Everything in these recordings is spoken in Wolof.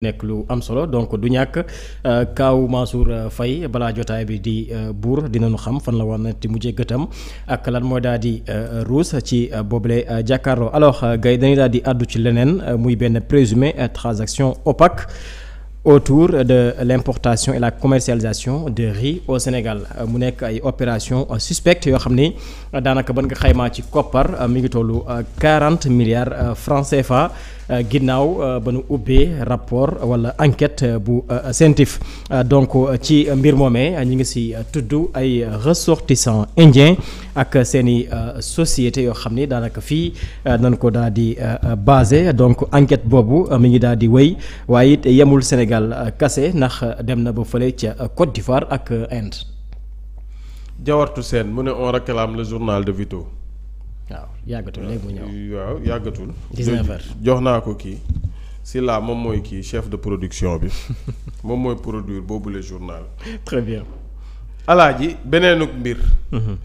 nekk lu am solo donc du ñàkk kaaw Mansour Faye balaa jotaay bi di buur dinañu xam fan la war na ti mujjee gëtam ak lan mooy daal di ruus ci boobule jàkkaarloo alors gay dañuy daal di àddu ci leneen muy benn présumé transaction opaque autour de l'importation et la commercialisation de riz au Sénégal mu nekk ay opération suspecte yoo xam ni daanaka ban nga xaymaa ci koppar mi ngi tollu 40 milliards francs CFA ginnaaw ba nu ubbee rapport wala enquête bu CENTIF donc ci mbir moomee ñu ngi si tudd ay ressortissants indiens ak seeni société yoo xam ni daanaka fii nañ ko daal di basé donc enquête boobu mi ngi daal di wéy waaye it yemul Sénégal kase ndax dem na ba fële ca Côte d'Ivoire ak Inde. Jawartu Sène mu ne on réclame le journal de Vito. waaw yàggatul léegi mu ñëw. waaw yàggatul. 19 heures jox naa ko kii si la moom mooy kii chef de production bi moom mooy produire boobu le journal. très bien. alaaji beneenuk mbir.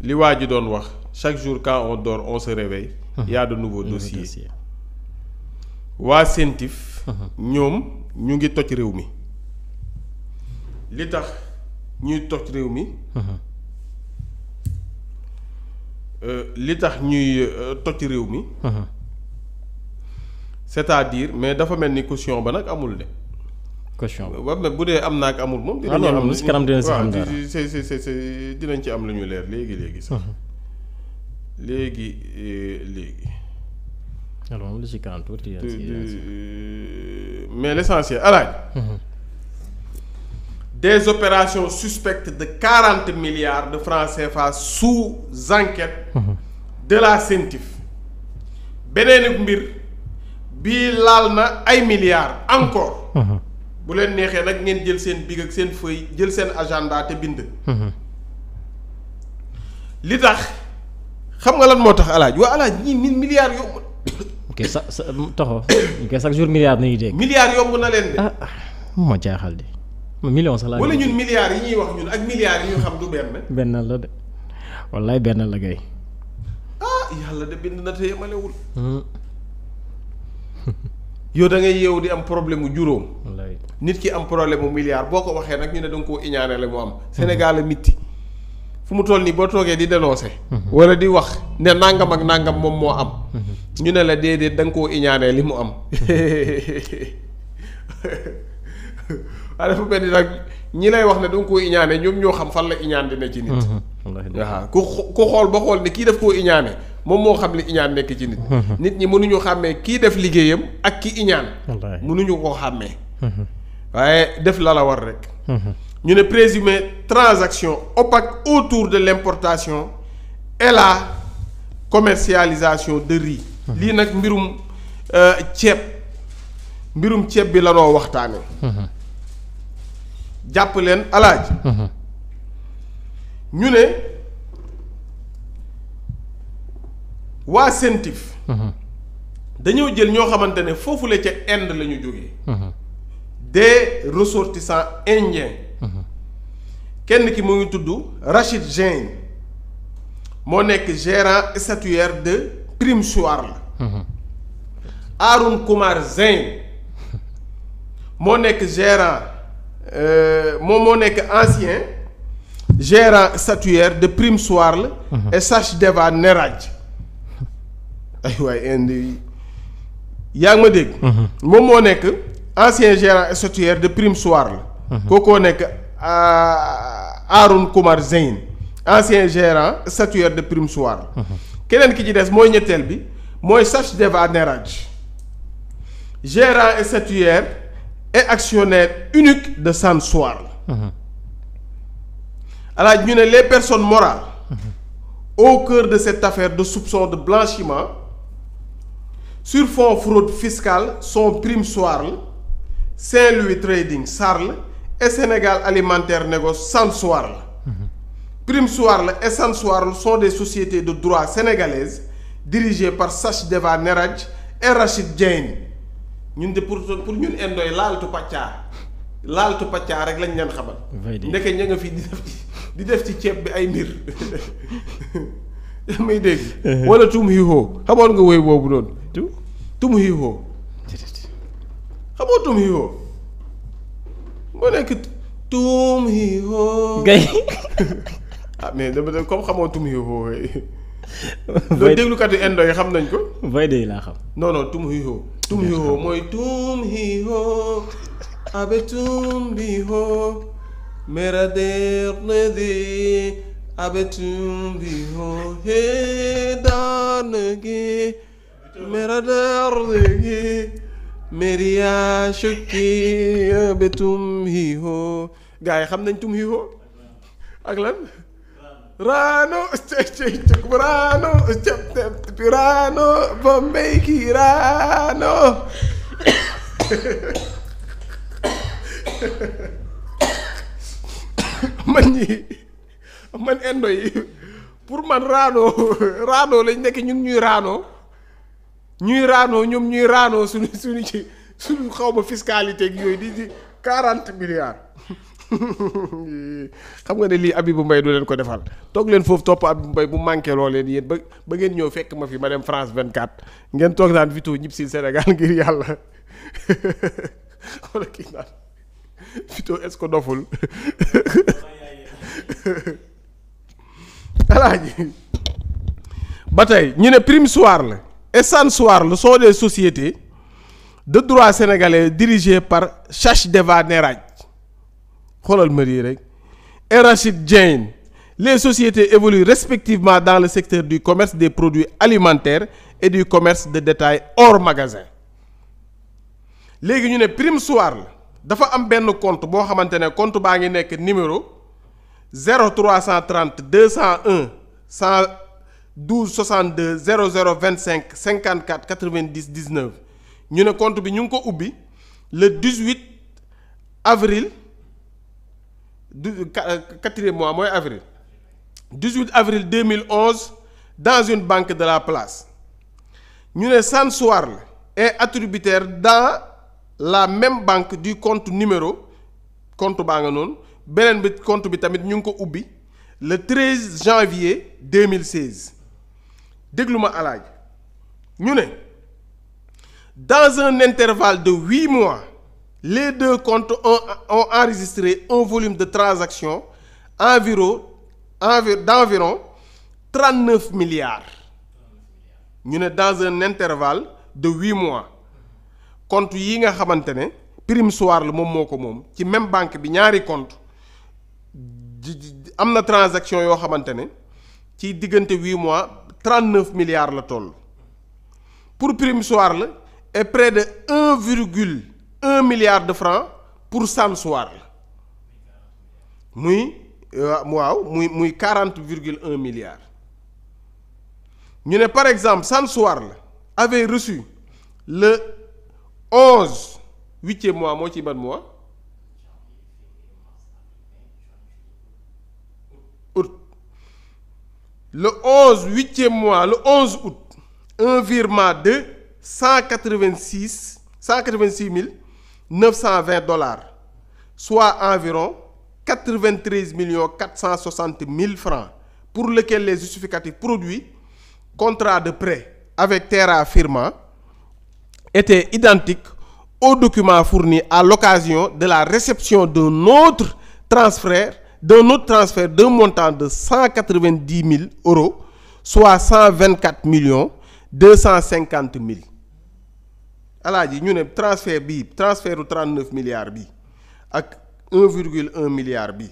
li waa ji doon wax chaque jour quand on dort on se réveille. y a de nouveaux dossiers. waa CENTIF. ñoom ñu ngi toj réew mi. li tax ñuy toj réew mi. li tax ñuy toj réew mi. c'est-à-dire mais dafa mel ni caution ba nag amul de. caution ba mais bu dee am na ak amul moom. dinañ am si kanam dina si xam dara c'est dinañ ci am lu ñu leer léegi sax. léegi. alors moom li si kanam tuuti mais l'essentiel alaaj des opérations suspectes de 40 milliards de francs CFA sous enquête de la CENTIF beneen mbir bii laal na ay milliards encore bu leen neexee nag ngeen jël seen big ak seen feuille jël seen agenda te bind li tax xam nga lan moo tax alaaj waa alaaj ñii 1000 milliards yomb ok sa taxaw ok chaque jour milliard nañuy dégg milliards yomb na leen de moo jaaxal de million sax laa wala ñun milliards yi ñuy wax ñun ak milliards yi ñu xam du benn la de wallaay benn la gay yàlla de bind na te yemalewul yow da ngay yeewu di am problème mu juróom wallaay nit ki am problème mu milliard boo ko waxee nag ñu ne da nga koo iñaane la mu am Sénégal la mitti fu mu toll nii boo toogee di dénoncer wala di wax ne nangam ak nangam moom moo am ñu ne la déedéet da nga koo iñaanee li mu am waaye dafa mel ni nag ñi lay wax ne da nga koo iñaane ñoom ñoo xam fan la iñaan di ne ci nit waaw ku xool ba xool ne kii daf koo iñaane moom moo xam li iñaan nekk ci nit nit ñi mënuñu xàmmee kii def liggéeyam ak ki iñaan mënuñu koo xàmmee waaye def la la war rek ñu ne présumé transaction opaque autour de l'importation et la commercialisation de riz lii nag mbirum ceeb bi la noo waxtaane jàpp leen alaaj ñu ne waa CENTIF dañoo jël ñoo xamante ne foofu la ca Inde la ñu jógee des ressortissants indiens kenn ki mu ngi tudd Rachid Jain moo nekk gérant statuaire de Primsoir la Arun Kumar Zain moo nekk gérant moo nekk ancien gérant statuaire de Primsoir la et Sachdeva Neraj ay waay indi yaa ngi ma dégg moom moo nekk ancien gérant statuaire de Primsoir la kookoo nekk Arun Kumar Zain ancien gérant statuaire de Primsoir la keneen ki ci des mooy ñetteel bi mooy Sachdeva Neraj gérant statuaire et actionnaire unique de Sansoir la alors ñu ne les personnes morales au cœur de cette affaire de soupçon de blanchiment sur fond fraude fiscale sont Primsoir la Saint-Louis Trading Sarl et Sénégal Alimentaire Négoce Sansoir la Primsoir la et Sansoir la sont des sociétés de droit sénégalaises dirigées par Sachdeva Neraj et Rachid Jain ñun de pour ñun indoy laaltu pàccaa rek lañ leen xamal ndeke ña nga fi di def ci ceeb bi ay mbir may dégg wala tum hiihoo xamoon nga woy boobu noonu tum hiihoo xamoo tum hiihoo moo nekk tuum hi ho. gay. ah mais dama comme xamoo tuum hi ho. loolu déglukatu indo yi xam nañ ko. voy de laa xam. non tum hi ho. tum hi ho mooy tum hi ho. abe tum bi ho. mera der ne de. abe tum bi ho. he daan ge. mera der ge. meria shukki abe tum hi ho. gars yi xam nañ tum hi ho. ak lan. Rano, Rano, Bombay ki Rano. man indo yi pour man Rano lañ nekk ñun ñuy Rano ñoom ñuy Rano suñu xawma fiscalité ak yooyu di 40 milliards. xam nga ne lii Abibou Mbaye du leen ko defal toog leen foofu topp Abibou Mbaye bu manqué loo leen yéen ba ngeen ñëw fekk ma fi ma dem France 24 ngeen toog naan Vito ñib si Sénégal ngir yàlla wala kii naan Vito est-ce que doful alaaji ba tey ñu ne Prime Soir la et San Soir la sont des sociétés de droit sénégalais dirigées par Chash Deva Neraj xoolal mëri rek et Rachid Dieng. Les sociétés évoluent respectivement dans le secteur du commerce des produits alimentaires et du commerce de détail hors magasin. léegi ñu ne Prime Soir la dafa am benn compte boo xamante ne compte baa ngi nekk numéro 0330 201 112 62 00 25 54 90 19 ñu ne compte bi ñu ngi ko ubbi le 18 avril. quatrième mois mooy avril 18 avril 2011 dans une banque de la place ñu ne San Soir la est attributaire dans la même banque du compte numéro compte baa nga noonu beneen bi compte bi tamit ñu ngi ko ubbi le 13 janvier 2016 déglu ma alaaj ñu ne dans un intervalle de 8 mois. Les deux comptes ont enregistré un volume de transactions d'environ 39 milliards. ñu ne dans un intervalle de 8 mois compte yi nga xamante ne Prime Soir la moom moo ko moom ci même banque bi ñaari compte am na transaction yoo xamante ne ci diggante 8 mois 39 milliards la toll. Pour Prime Soir la est près de 1 milliard de francs pour San Soir la muy 40,1 milliards. ñu ne par exemple San Soir la avait reçu le 11 huitième mois moo ci ban mois août le 11 huitième mois le 11 août un virement de 186 920 $, soit environ 93 460 000 francs, pour lequel les justificatifs produits contrat de prêt avec Terra Firma étaient identiques aux documents fournis à l'occasion de la réception d'un autre transfert d'un montant de 190 000 €, soit 124 250 000. alaaji ñu ne transfert u 39 milliards bi ak 1,1 milliard bi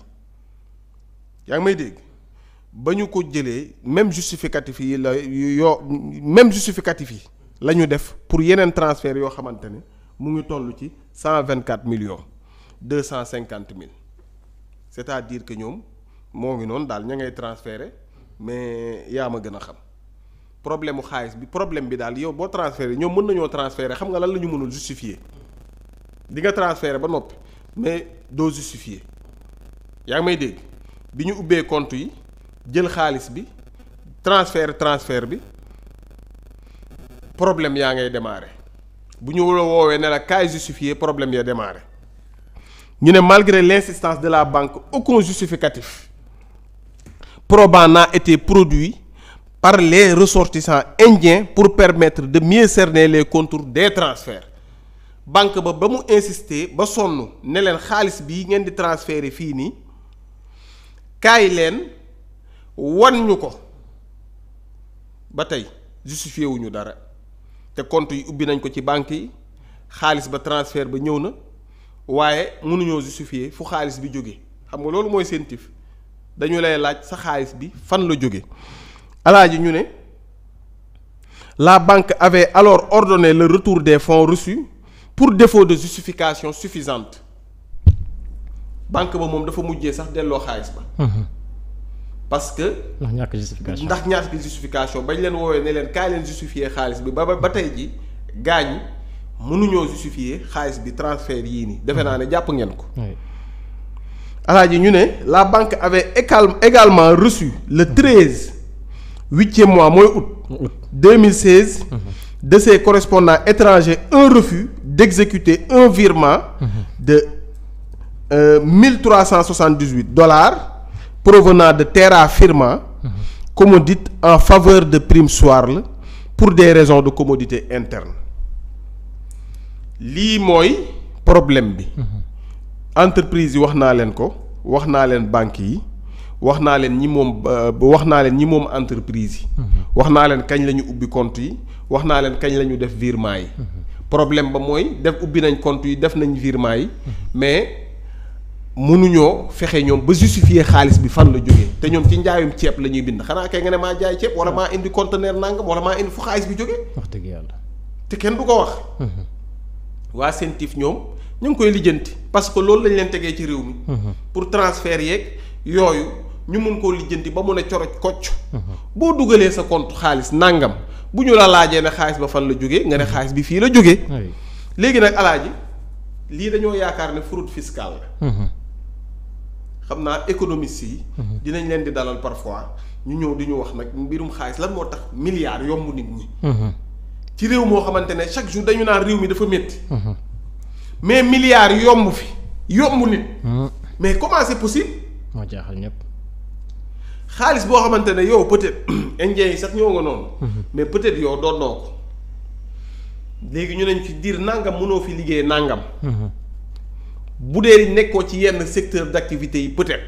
yaa ngi may dégg ba ñu ko jëlee même justificatif yi la ñu def pour yeneen transfert yoo xamante ne mu ngi toll ci 124 250 000. c'est-à-dire que ñoom moo ngi noonu daal ña ngay transféré mais yaa ma gën a xam problème mu xaalis bi problème bi daal yow boo transféré ñoom mën nañoo transféré xam nga lan la ñu mënul justifier di nga transféré ba noppi mais doo justifier yaa ngi may dégg bi ñu ubbee compte yi jël xaalis bi transfert bi problème yaa ngay démarré bu ñu la woowee ne la kaay justifier problème ya démarré ñu ne malgré l'insistance de la banque aucun justificatif probant n'a été produit par les ressortissants indiens pour permettre de mieux cerner les contours des transferts banque ba mu insister ba sonn ne leen xaalis bii ngeen di transférer fii nii kaay leen wan ñu ko ba tey justifié wuñu dara te compte yi ubbi nañ ko ci banque yi xaalis ba transfert ba ñëw na waaye mënuñoo justifié fu xaalis bi jóge xam nga loolu mooy seen tif dañu lay laaj sa xaalis bi fan la jóge alaaji ñu ne la banque avait alors ordonné le retour des fonds reçus pour défaut de justification suffisante banque ba moom dafa mujjee sax delloo xaalis ba parce que ndax ñàkk justification bañ leen woowee ne leen kaay leen justifier xaalis bi ba tey ji gaañ mënuñoo justifier xaalis bi transfert yii nii defe naa ne jàpp ngeen ko alaaji ñu ne la banque avait également reçu le 13 8e mois mooy août 2016 de ses correspondants étrangers un refus d'exécuter un virement de $1,378 provenant de Terra Firma commodite en faveur de Prime Soirle pour des raisons de commodité interne lii mooy problème bi entreprise yi wax naa leen ko wax naa leen banques yi wax naa leen ñi moom entreprise yi wax naa leen kañ la ñu ubbi compte yi wax naa leen kañ la ñu def virement yi problème ba mooy ubbi nañ compte yi def nañ virement yi mais mënuñoo fexe ñoom ba justifier xaalis bi fan la jógee te ñoom ci njaayum ceeb la ñuy bind xanaa kay nga ne maa jaay ceeb wala maa indi conteneur nangam wala maa indi fu xaalis bi jógee wax dëgg yàlla te kenn du ko wax waa CENTIF ñoom ñu ngi koy lijjanti parce que loolu lañ leen tegee ci réew mi pour transfert yeeg yooyu ñu mun koo lijjanti ba mun a coroj kocc boo dugalee sa compte xaalis nangam bu ñu la laajee ne xaalis ba fan la jógee nga ne xaalis bi fii la jógee léegi nag alaaji lii dañoo yaakaar ne fraude fiscale la xam naa économistes yi dinañ leen di dalal parfois ñu ñëw di ñu wax nag mbirum xaalis lan moo tax milliards yomb nit ñi ci réew moo xamante ne chaque jour dañu naan réew mi dafa métti mais milliards yomb fi yomb nit mais comment c'est possible moo jaaxal ñëpp xaalis boo xamante ne yow peut-être indien yi sax ñëw nga noonu mais peut-être yow doonoo ko léegi ñu neñ ci diir nangam mënoo fi liggéey nangam bu dee nekkoo ci yenn secteur d'activité yi peut-être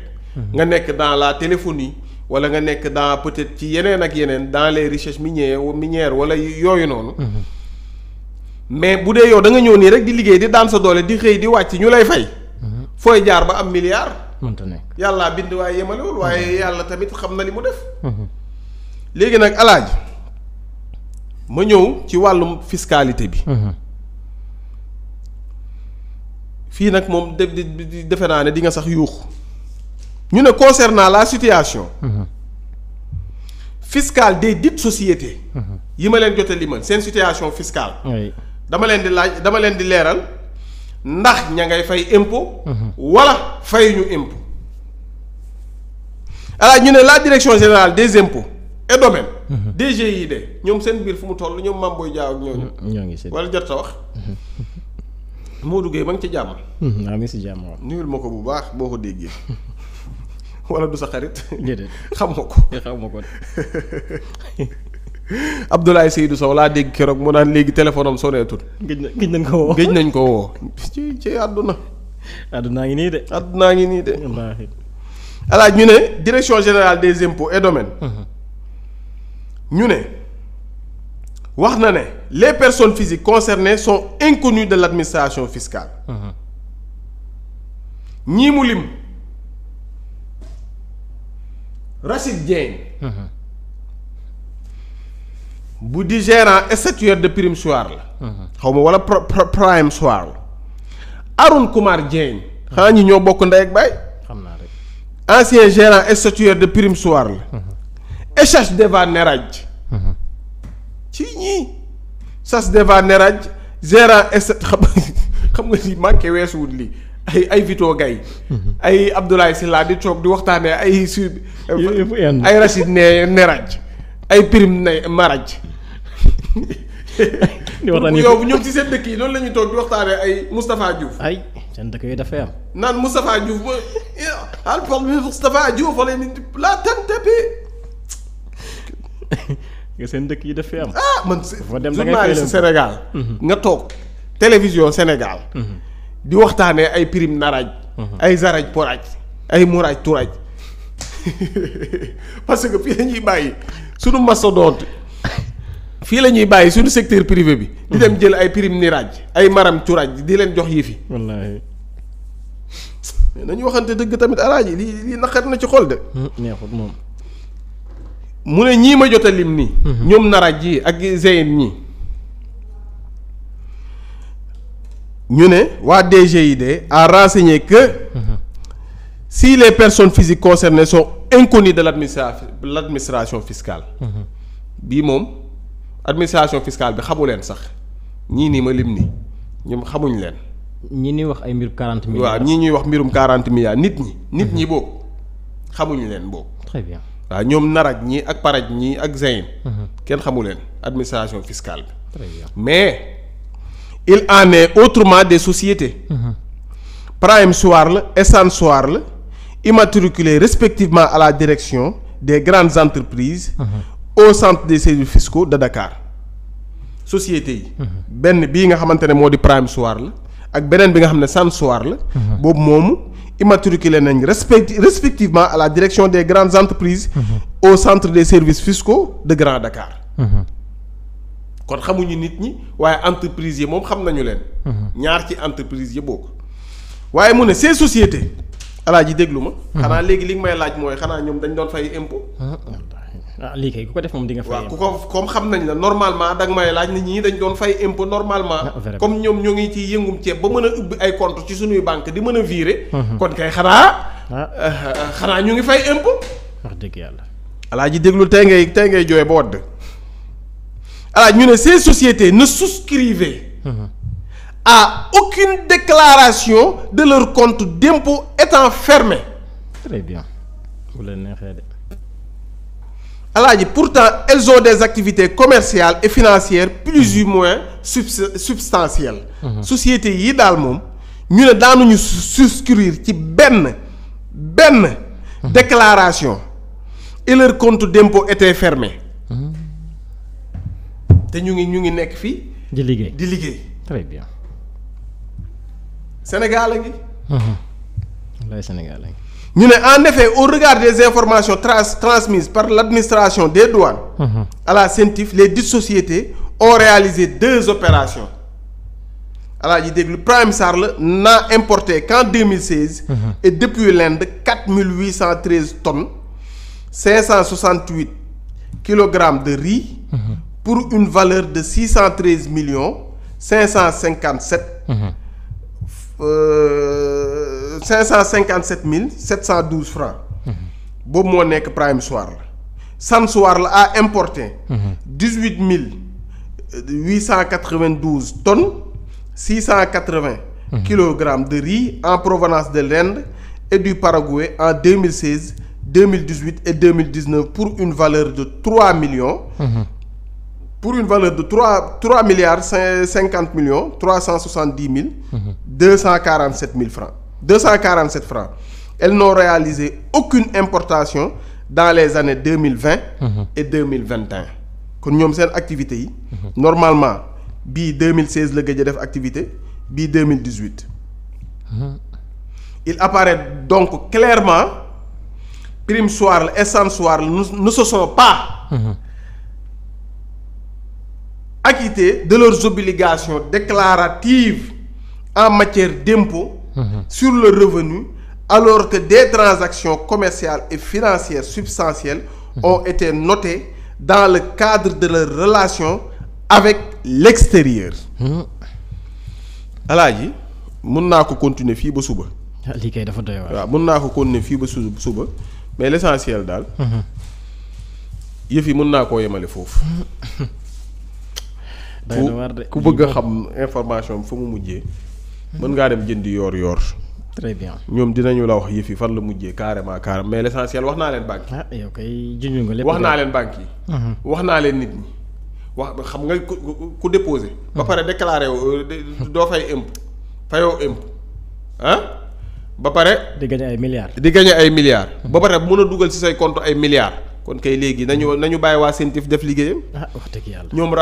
nga nekk dans la téléphonie wala nga nekk dans peut-être ci yeneen ak yeneen dans les recherches minières wala yooyu noonu mais bu dee yow da nga ñëw nii rek di liggéey di daan sa doole di xëy di wàcc ñu lay fay fooy jaar ba am milliard mënta nekk yàllaa bind waaye yemalewul waaye yàlla tamit xam na li mu def léegi nag alaaj ma ñëw ci wàllum fiscalité bi fii nag moom defe naa ne di nga sax yuuxu ñu ne concernant la situation fiscale des dites sociétés yi ma leen jote limal seen situation fiscale dama leen di leeral ndax ña ngay fay impôt wala fayuñu impôt alors ñu ne la direction générale des impôts et domaines DGID ñoom seen biir fu mu toll ñoom Mame Boye Diao ak ñoo ngi wala jot sa wax Modou Gueye ma ngi ci jàmm maa ngi si jàmm waaw nuyul ma ko bu baax boo ko déggee wala du sa xarit déedéet xam ma ko xam ma ko Abdoulaye Seydou Sow laa dégg keroog mu naan léegi téléphone am soneetul gëj nañ ko woo gëj nañ ko woo ci àdduna àddunaa ngi nii de àddunaa ngi nii de wallaahi alors ñu ne direction générale des impôts et domaines ñu ne wax na ne les personnes physiques concernées sont inconnues de l'administration fiscale ñii mu lim Rachid Dieng bu di gérant statuaire de Prime Soir la xaw ma wala Prime Soir la Aroun Koumar Dieng xanaa ñi ñoo bokk ndey ak baay xam naa rek ancien gérant statuaire de Prime Soir la Sachdeva Neraj ci ñii Sachdeva Neraj gérant xam nga ni manqué weesuwut lii ay Vito Gaye ay Abdoulaye Sylla di toog di waxtaanee ay ay Rachid Neraj ay Prime Maraj yow bu ñoom ci seen dëkk yi loolu la ñuy toog di waxtaanee ay Moustapha Diouf ay seen dëkk yi dafay am naan Moustapha Diouf ba alpha Moustapha Diouf wala ni la tantape nga seen dëkk yi dafay am man journaliste Sénégal nga toog télévision Sénégal. di waxtaanee ay prime naraj. ay zaraj poraj ay muraj turaj parce que fii la ñuy bàyyi suñu mastodonte fii la ñuy bàyyi suñu secteur privé bi. di dem jël ay prime niraj ay maram turaj di leen jox yëfi. wallaahi. mais nañu waxante dëgg tamit alaaji lii naqar na ci xol de. neexut moom. mu ne ñii ma jot a lim nii. ñoom naraj yi ak zeyn ñii. ñu ne waa DGID a renseigné que si les personnes physiques concernées sont inconnues de l'administration fiscale. bii moom administration fiscale bi xamu leen sax ñii nii ma lim nii ñoom xamuñ leen. ñi ni wax ay mbirum 40 milliards. waaw ñii ñuy wax mbirum 40 milliards nit ñi boobu xamuñu leen boobu. très bien. waaw ñoom naraj ñii ak paraj ñii ak zeyn kenn xamu leen administration fiscale bi. très bien. mais il en est autrement des sociétés. Prime Soir la Essence Soir la immatriculées respectivement à la direction des grandes entreprises. Au centre des services fiscaux de Dakar. sociétés yi. benn bii nga xamante ne moo di Prime Soir la ak beneen bi nga xam ne Essence Soir la. boobu moomu immatriculé nañ respectivement à la direction des grandes entreprises. au centre des services fiscaux de Grand Dakar. kon xamuñu nit ñi waaye entreprise yi moom xam nañu leen. ñaar ci entreprise yi bokk. waaye mu ne ces sociétés alaaji déglu ma. xanaa léegi li nga may laaj mooy xanaa ñoom dañ doon fay impôt. lii kay ku ko def moom di nga fay. waaw ku ko comme xam nañ la normalement da nga may laaj nit ñi dañ doon fay impôt normalement. comme ñoom ñoo ngi ci yëngum ceeb ba mën a ubbi ay compte ci suñuy banque di mën a virer. kon kay xanaa ñu ngi fay impôt. wax dëgg yàlla. alaaji déglu tey ngay jooy ba wadd. alors ñu ne ces sociétés ne souscrivaient à aucune déclaration de leur compte d'impôt étant fermé. très bien. bu leen neexee de. alaaji pourtant elles ont des activités commerciales et financières plus ou moins substantielles. sociétés yi daal moom ñu ne daanuñu souscrire ci benn déclaration et leur compte d'impôt était fermé. te ñu ngi nekk fii. di liggéey. très bien. Sénégal a ngi. wallaay Sénégal a ngi. ñu ne en effet au regard des informations transmises par l'administration des douanes. à la CENTIF les dites sociétés ont réalisé 2 opérations. alaa ji déglu Prime Soir la n'a importé qu'en 2016. et depuis l'Inde 4813 tonnes 568 kilogrammes de riz. pour une valeur de 613 millions 557. 557 712 francs. boobu moo nekk Prime Soir la. Essence Soir la a importé. 18 892 tonnes 680 kilogrammes de riz en provenance de l'Inde et du Paraguay en 2016 2018 et 2019 pour une valeur de 3 millions. pour une valeur de 3 milliards 50 millions 370 000. 247 000 francs. 247 francs. Elles n'ont réalisé aucune importation dans les années 2020 et 2021. kon ñoom seen activités yi. normalement bii 2016 la gëj a def activité bii 2018. il apparaît donc clairement Prime Soir la Essence Soir la ne se sont pas. acquittés de leurs obligations déclaratives en matière d'impôt sur le revenu alors que des transactions commerciales et financières substantielles ont été notées dans le cadre de leurs relations avec l'extérieur. alaaji mun naa ko continuer fii ba suba. lii kay dafa doy waar. waaw mun naa ko continuer fii ba suba mais l'essentiel daal. yëf yi mun naa koo yemale foofu. ku bëgg a xam information bi fa mu mujjee. mën ngaa dem jëndi yoor. très bien ñoom dinañu la wax yëf yi fan la mujjee carrément mais l'essentiel wax naa leen banque yi. yow kay junj nga lépp. wax naa leen banque yi. wax naa leen nit ñi wax xam nga ku déposé. ba pare déclaré doo fay impôt fayoo impôt ba pare. di gagné ay milliards. ba pare mën a dugal ci say compte ay milliards. kon kay léegi nañu bàyyi waa CENTIF def liggéeyam. wax dëgg yàlla ñoom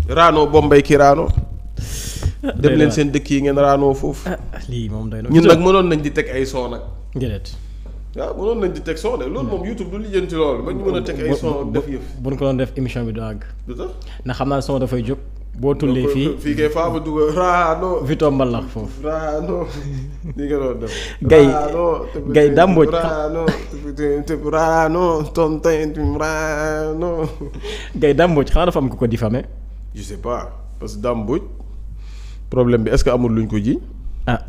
Rano Bombay ki Rano. dem leen seen dëkk yi ngeen raanoo foofu. lii moom doy na. ñun nag mënoon nañ di teg ay son nag. ngelaat. waaw mënoon nañ di teg son de loolu moom YouTube du lijjanti loolu ba ñu mën a teg ay son def yëf. bu ñu ko doon def émission bi du àgg. du tax ndax xam naa son dafay jóg. boo tullee fii kay faa ba dugg raano. Vito mbalax foofu. raano li nga doon def. gay dàmbooj. raano tontin raano. gay dàmbooj xanaa dafa am ku ko diffamé. je sais pas parce que dàmbooj problème bi est-ce que amul luñ ko ji. ah.